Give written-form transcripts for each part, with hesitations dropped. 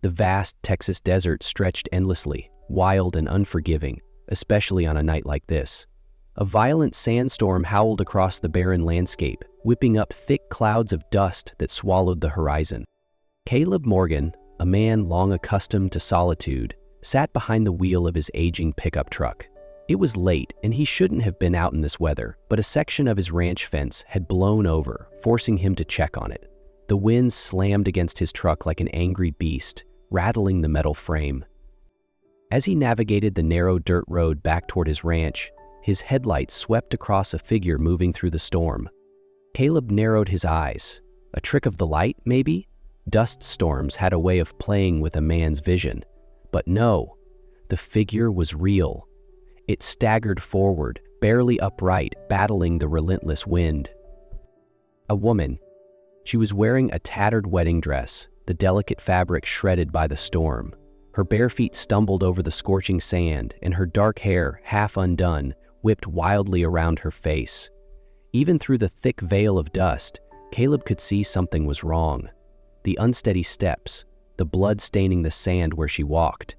The vast Texas desert stretched endlessly, wild and unforgiving, especially on a night like this. A violent sandstorm howled across the barren landscape, whipping up thick clouds of dust that swallowed the horizon. Caleb Morgan, a man long accustomed to solitude, sat behind the wheel of his aging pickup truck. It was late, and he shouldn't have been out in this weather, but a section of his ranch fence had blown over, forcing him to check on it. The wind slammed against his truck like an angry beast, rattling the metal frame. As he navigated the narrow dirt road back toward his ranch, his headlights swept across a figure moving through the storm. Caleb narrowed his eyes. A trick of the light, maybe? Dust storms had a way of playing with a man's vision. But no, the figure was real. It staggered forward, barely upright, battling the relentless wind. A woman. She was wearing a tattered wedding dress, the delicate fabric shredded by the storm. Her bare feet stumbled over the scorching sand, and her dark hair, half undone, whipped wildly around her face. Even through the thick veil of dust, Caleb could see something was wrong. The unsteady steps, the blood staining the sand where she walked,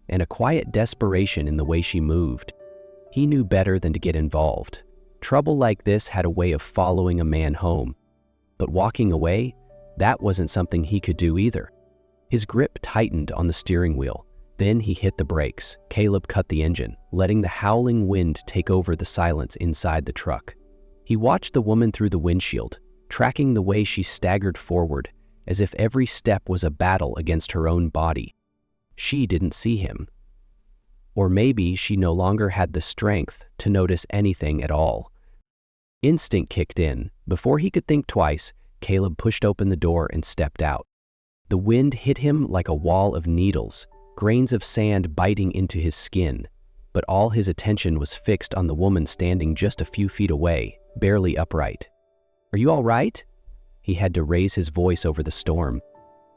and a quiet desperation in the way she moved. He knew better than to get involved. Trouble like this had a way of following a man home. But walking away, that wasn't something he could do either. His grip tightened on the steering wheel. Then he hit the brakes. Caleb cut the engine, letting the howling wind take over the silence inside the truck. He watched the woman through the windshield, tracking the way she staggered forward, as if every step was a battle against her own body. She didn't see him. Or maybe she no longer had the strength to notice anything at all. Instinct kicked in. Before he could think twice, Caleb pushed open the door and stepped out. The wind hit him like a wall of needles, grains of sand biting into his skin, but all his attention was fixed on the woman standing just a few feet away, barely upright. "Are you all right?" He had to raise his voice over the storm.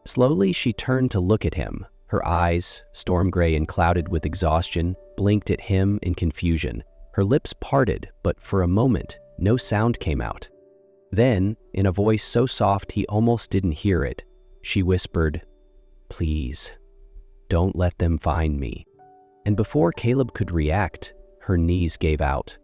Slowly, she turned to look at him. Her eyes, storm gray and clouded with exhaustion, blinked at him in confusion. Her lips parted, but for a moment, no sound came out. Then, in a voice so soft he almost didn't hear it, she whispered, "Please, don't let them find me." And before Caleb could react, her knees gave out.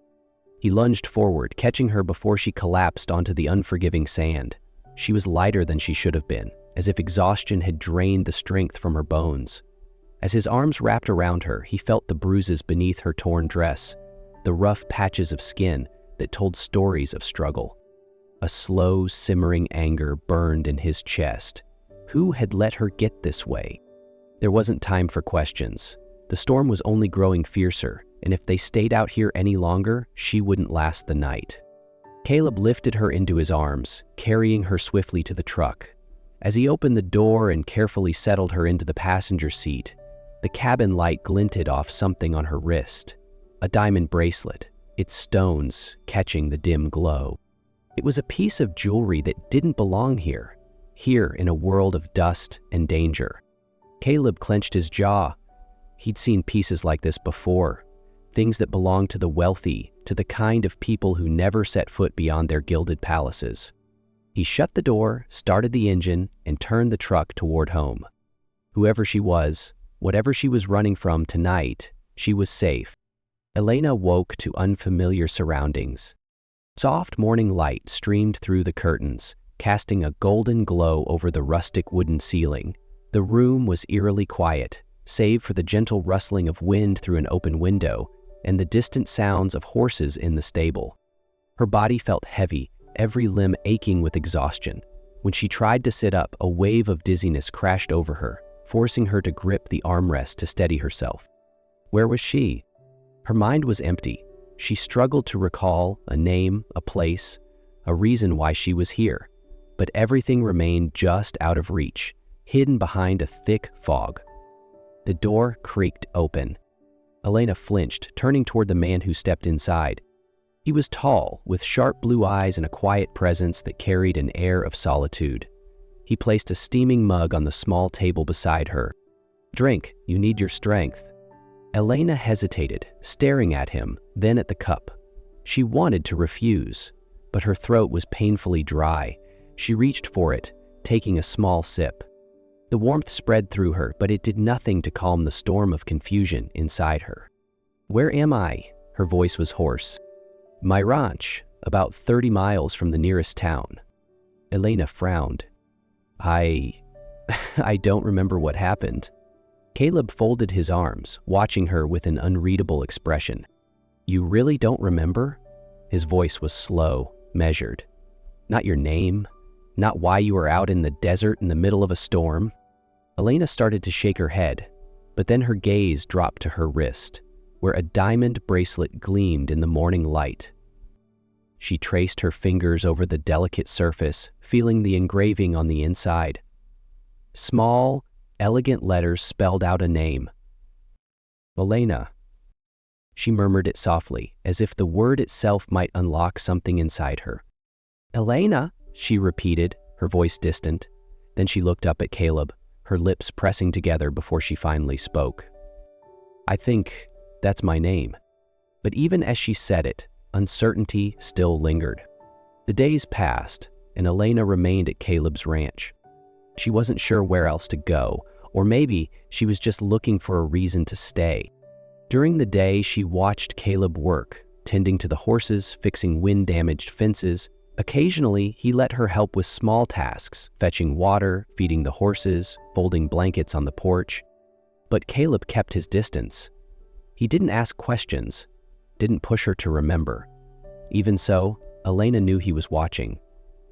He lunged forward, catching her before she collapsed onto the unforgiving sand. She was lighter than she should have been, as if exhaustion had drained the strength from her bones. As his arms wrapped around her, he felt the bruises beneath her torn dress, the rough patches of skin that told stories of struggle. A slow, simmering anger burned in his chest. Who had let her get this way? There wasn't time for questions. The storm was only growing fiercer, and if they stayed out here any longer, she wouldn't last the night. Caleb lifted her into his arms, carrying her swiftly to the truck. As he opened the door and carefully settled her into the passenger seat, the cabin light glinted off something on her wrist. A diamond bracelet, its stones catching the dim glow. It was a piece of jewelry that didn't belong here in a world of dust and danger. Caleb clenched his jaw. He'd seen pieces like this before, things that belonged to the wealthy, to the kind of people who never set foot beyond their gilded palaces. He shut the door, started the engine, and turned the truck toward home. Whoever she was, whatever she was running from tonight, she was safe. Elena woke to unfamiliar surroundings. Soft morning light streamed through the curtains, casting a golden glow over the rustic wooden ceiling. The room was eerily quiet, save for the gentle rustling of wind through an open window and the distant sounds of horses in the stable. Her body felt heavy, every limb aching with exhaustion. When she tried to sit up, a wave of dizziness crashed over her, forcing her to grip the armrest to steady herself. Where was she? Her mind was empty. She struggled to recall a name, a place, a reason why she was here. But everything remained just out of reach, hidden behind a thick fog. The door creaked open. Elena flinched, turning toward the man who stepped inside. He was tall, with sharp blue eyes and a quiet presence that carried an air of solitude. He placed a steaming mug on the small table beside her. "Drink, you need your strength." Elena hesitated, staring at him, then at the cup. She wanted to refuse, but her throat was painfully dry. She reached for it, taking a small sip. The warmth spread through her, but it did nothing to calm the storm of confusion inside her. "Where am I?" Her voice was hoarse. "My ranch, about 30 miles from the nearest town." Elena frowned. I don't remember what happened." Caleb folded his arms, watching her with an unreadable expression. "You really don't remember?" His voice was slow, measured. "Not your name? Not why you were out in the desert in the middle of a storm?" Elena started to shake her head, but then her gaze dropped to her wrist, where a diamond bracelet gleamed in the morning light. She traced her fingers over the delicate surface, feeling the engraving on the inside. Small, elegant letters spelled out a name. "Elena." She murmured it softly, as if the word itself might unlock something inside her. "Elena," she repeated, her voice distant. Then she looked up at Caleb, her lips pressing together before she finally spoke. "I think that's my name." But even as she said it, uncertainty still lingered. The days passed, and Elena remained at Caleb's ranch. She wasn't sure where else to go, or maybe she was just looking for a reason to stay. During the day, she watched Caleb work, tending to the horses, fixing wind-damaged fences. Occasionally, he let her help with small tasks, fetching water, feeding the horses, folding blankets on the porch. But Caleb kept his distance. He didn't ask questions, didn't push her to remember. Even so, Elena knew he was watching,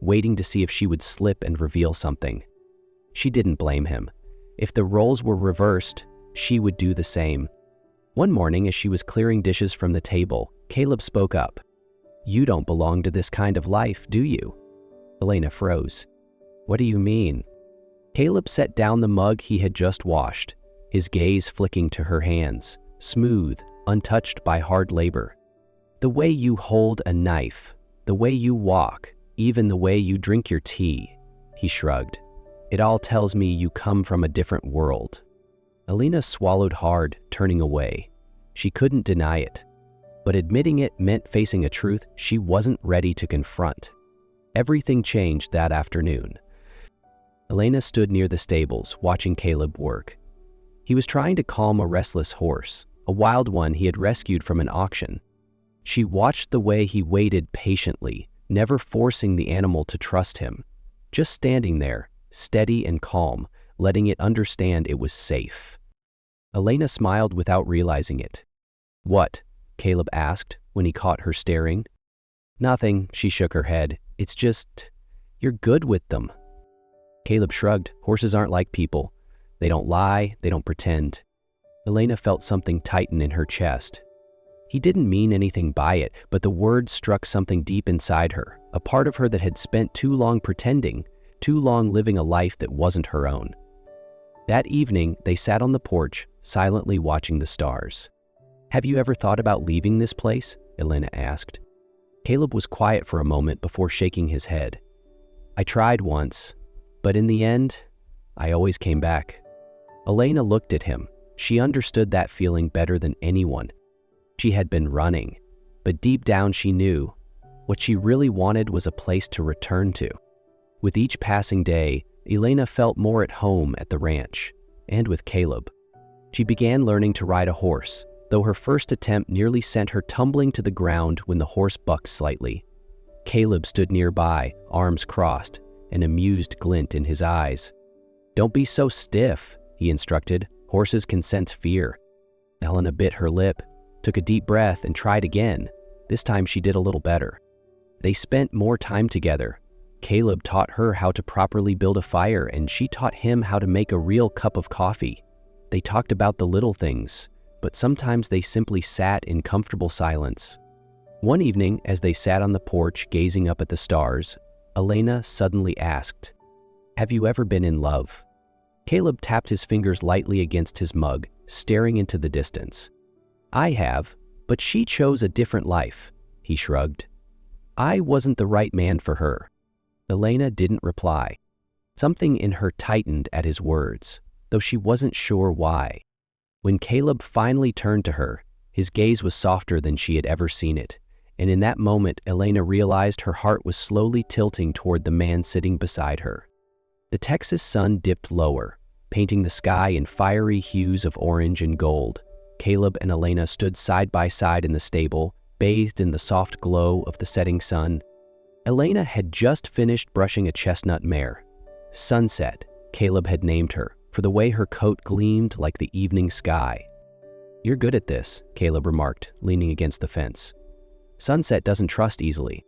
waiting to see if she would slip and reveal something. She didn't blame him. If the roles were reversed, she would do the same. One morning, as she was clearing dishes from the table, Caleb spoke up. "You don't belong to this kind of life, do you?" Elena froze. "What do you mean?" Caleb set down the mug he had just washed, his gaze flicking to her hands, smooth, untouched by hard labor. "The way you hold a knife, the way you walk, even the way you drink your tea," he shrugged. "It all tells me you come from a different world." Elena swallowed hard, turning away. She couldn't deny it. But admitting it meant facing a truth she wasn't ready to confront. Everything changed that afternoon. Elena stood near the stables, watching Caleb work. He was trying to calm a restless horse, a wild one he had rescued from an auction. She watched the way he waited patiently, never forcing the animal to trust him, just standing there, steady and calm, letting it understand it was safe. Elena smiled without realizing it. "What?" Caleb asked when he caught her staring. "Nothing," she shook her head. "It's just, you're good with them." Caleb shrugged. Horses aren't like people. They don't lie, they don't pretend. Elena felt something tighten in her chest. He didn't mean anything by it, but the words struck something deep inside her, a part of her that had spent too long pretending, too long living a life that wasn't her own. That evening, they sat on the porch, silently watching the stars. "Have you ever thought about leaving this place?" Elena asked. Caleb was quiet for a moment before shaking his head. "I tried once, but in the end, I always came back." Elena looked at him. She understood that feeling better than anyone. She had been running, but deep down she knew what she really wanted was a place to return to. With each passing day, Elena felt more at home at the ranch, and with Caleb. She began learning to ride a horse, though her first attempt nearly sent her tumbling to the ground when the horse bucked slightly. Caleb stood nearby, arms crossed, an amused glint in his eyes. "Don't be so stiff," he instructed. "Horses can sense fear." Elena bit her lip, took a deep breath, and tried again. This time she did a little better. They spent more time together. Caleb taught her how to properly build a fire, and she taught him how to make a real cup of coffee. They talked about the little things, but sometimes they simply sat in comfortable silence. One evening, as they sat on the porch gazing up at the stars, Elena suddenly asked, "Have you ever been in love?" Caleb tapped his fingers lightly against his mug, staring into the distance. "I have, but she chose a different life," he shrugged. "I wasn't the right man for her." Elena didn't reply. Something in her tightened at his words, though she wasn't sure why. When Caleb finally turned to her, his gaze was softer than she had ever seen it, and in that moment Elena realized her heart was slowly tilting toward the man sitting beside her. The Texas sun dipped lower, painting the sky in fiery hues of orange and gold. Caleb and Elena stood side by side in the stable, bathed in the soft glow of the setting sun. Elena had just finished brushing a chestnut mare. Sunset, Caleb had named her, for the way her coat gleamed like the evening sky. "You're good at this," Caleb remarked, leaning against the fence. "Sunset doesn't trust easily."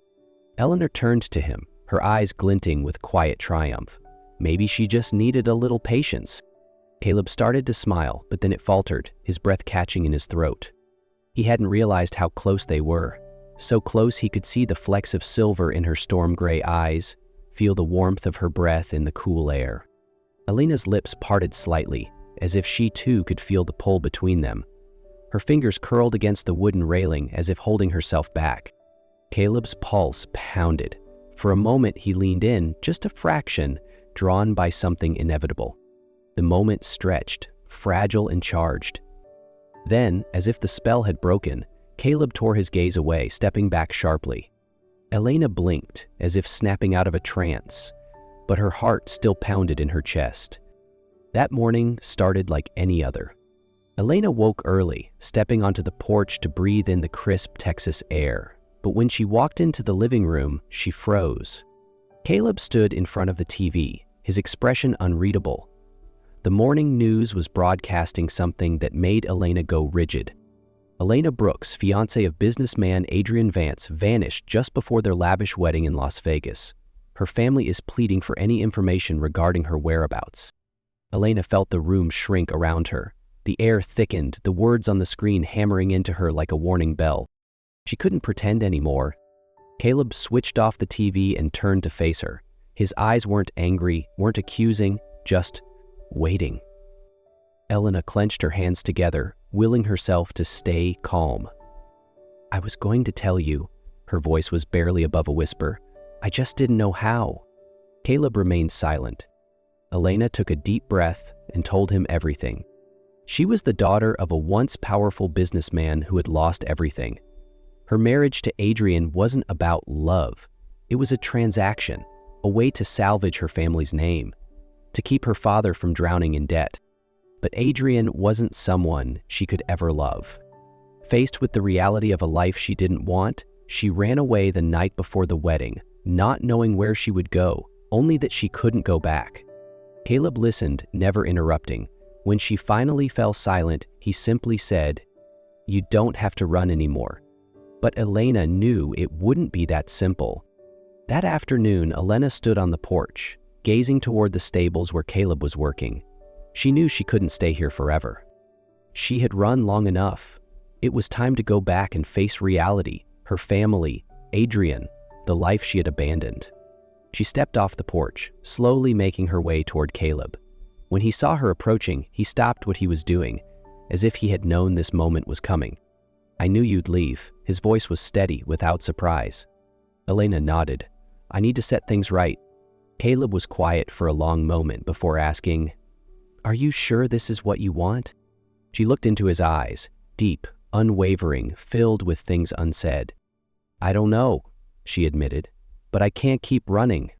Elena turned to him, her eyes glinting with quiet triumph. Maybe she just needed a little patience. Caleb started to smile, but then it faltered, his breath catching in his throat. He hadn't realized how close they were. So close he could see the flecks of silver in her storm-gray eyes, feel the warmth of her breath in the cool air. Elena's lips parted slightly, as if she too could feel the pull between them. Her fingers curled against the wooden railing as if holding herself back. Caleb's pulse pounded. For a moment he leaned in, just a fraction, drawn by something inevitable. The moment stretched, fragile and charged. Then, as if the spell had broken, Caleb tore his gaze away, stepping back sharply. Elena blinked, as if snapping out of a trance, but her heart still pounded in her chest. That morning started like any other. Elena woke early, stepping onto the porch to breathe in the crisp Texas air. But when she walked into the living room, she froze. Caleb stood in front of the TV, his expression unreadable. The morning news was broadcasting something that made Elena go rigid. Elena Brooks, fiancée of businessman Adrian Vance, vanished just before their lavish wedding in Las Vegas. Her family is pleading for any information regarding her whereabouts. Elena felt the room shrink around her. The air thickened, the words on the screen hammering into her like a warning bell. She couldn't pretend anymore. Caleb switched off the TV and turned to face her. His eyes weren't angry, weren't accusing, just waiting. Elena clenched her hands together, willing herself to stay calm. "I was going to tell you," her voice was barely above a whisper. "I just didn't know how." Caleb remained silent. Elena took a deep breath and told him everything. She was the daughter of a once powerful businessman who had lost everything. Her marriage to Adrian wasn't about love. It was a transaction, a way to salvage her family's name, to keep her father from drowning in debt. But Adrian wasn't someone she could ever love. Faced with the reality of a life she didn't want, she ran away the night before the wedding, not knowing where she would go, only that she couldn't go back. Caleb listened, never interrupting. When she finally fell silent, he simply said, "You don't have to run anymore." But Elena knew it wouldn't be that simple. That afternoon, Elena stood on the porch, gazing toward the stables where Caleb was working. She knew she couldn't stay here forever. She had run long enough. It was time to go back and face reality, her family, Adrian, the life she had abandoned. She stepped off the porch, slowly making her way toward Caleb. When he saw her approaching, he stopped what he was doing, as if he had known this moment was coming. "I knew you'd leave." His voice was steady, without surprise. Elena nodded. "I need to set things right." Caleb was quiet for a long moment before asking, "Are you sure this is what you want?" She looked into his eyes, deep, unwavering, filled with things unsaid. "I don't know," she admitted, "but I can't keep running."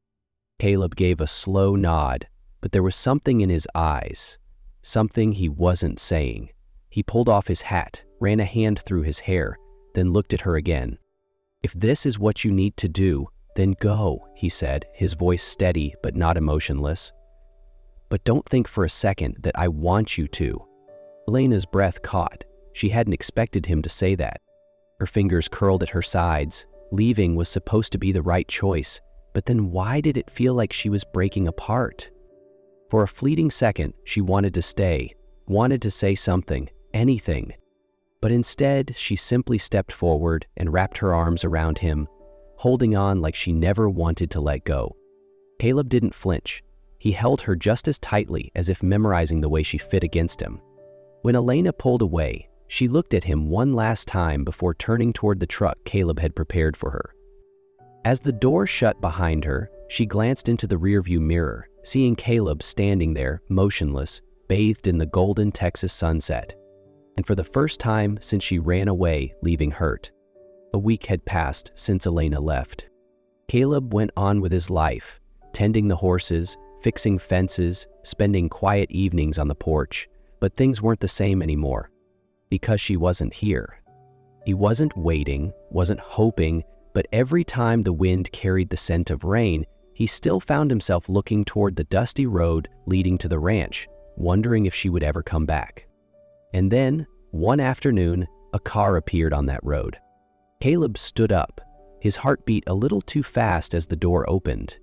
Caleb gave a slow nod, but there was something in his eyes, something he wasn't saying. He pulled off his hat, ran a hand through his hair, then looked at her again. "If this is what you need to do, then go," he said, his voice steady but not emotionless. "But don't think for a second that I want you to." Elena's breath caught. She hadn't expected him to say that. Her fingers curled at her sides. Leaving was supposed to be the right choice, but then why did it feel like she was breaking apart? For a fleeting second, she wanted to stay, wanted to say something, anything. But instead, she simply stepped forward and wrapped her arms around him, holding on like she never wanted to let go. Caleb didn't flinch. He held her just as tightly as if memorizing the way she fit against him. When Elena pulled away, she looked at him one last time before turning toward the truck Caleb had prepared for her. As the door shut behind her, she glanced into the rearview mirror, seeing Caleb standing there, motionless, bathed in the golden Texas sunset. And for the first time since she ran away, leaving hurt. A week had passed since Elena left. Caleb went on with his life, tending the horses, fixing fences, spending quiet evenings on the porch, but things weren't the same anymore. Because she wasn't here. He wasn't waiting, wasn't hoping, but every time the wind carried the scent of rain, he still found himself looking toward the dusty road leading to the ranch, wondering if she would ever come back. And then, one afternoon, a car appeared on that road. Caleb stood up, his heart beat a little too fast as the door opened.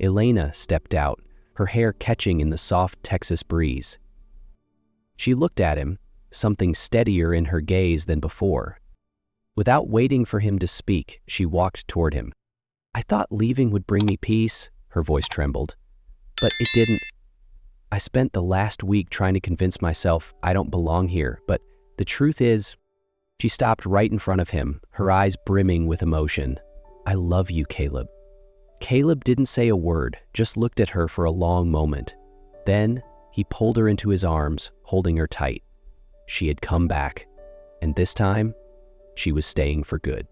Elena stepped out, her hair catching in the soft Texas breeze. She looked at him, something steadier in her gaze than before. Without waiting for him to speak, she walked toward him. "I thought leaving would bring me peace," her voice trembled. "But it didn't. I spent the last week trying to convince myself I don't belong here, but the truth is..." She stopped right in front of him, her eyes brimming with emotion. "I love you, Caleb." Caleb didn't say a word, just looked at her for a long moment. Then, he pulled her into his arms, holding her tight. She had come back, and this time, she was staying for good.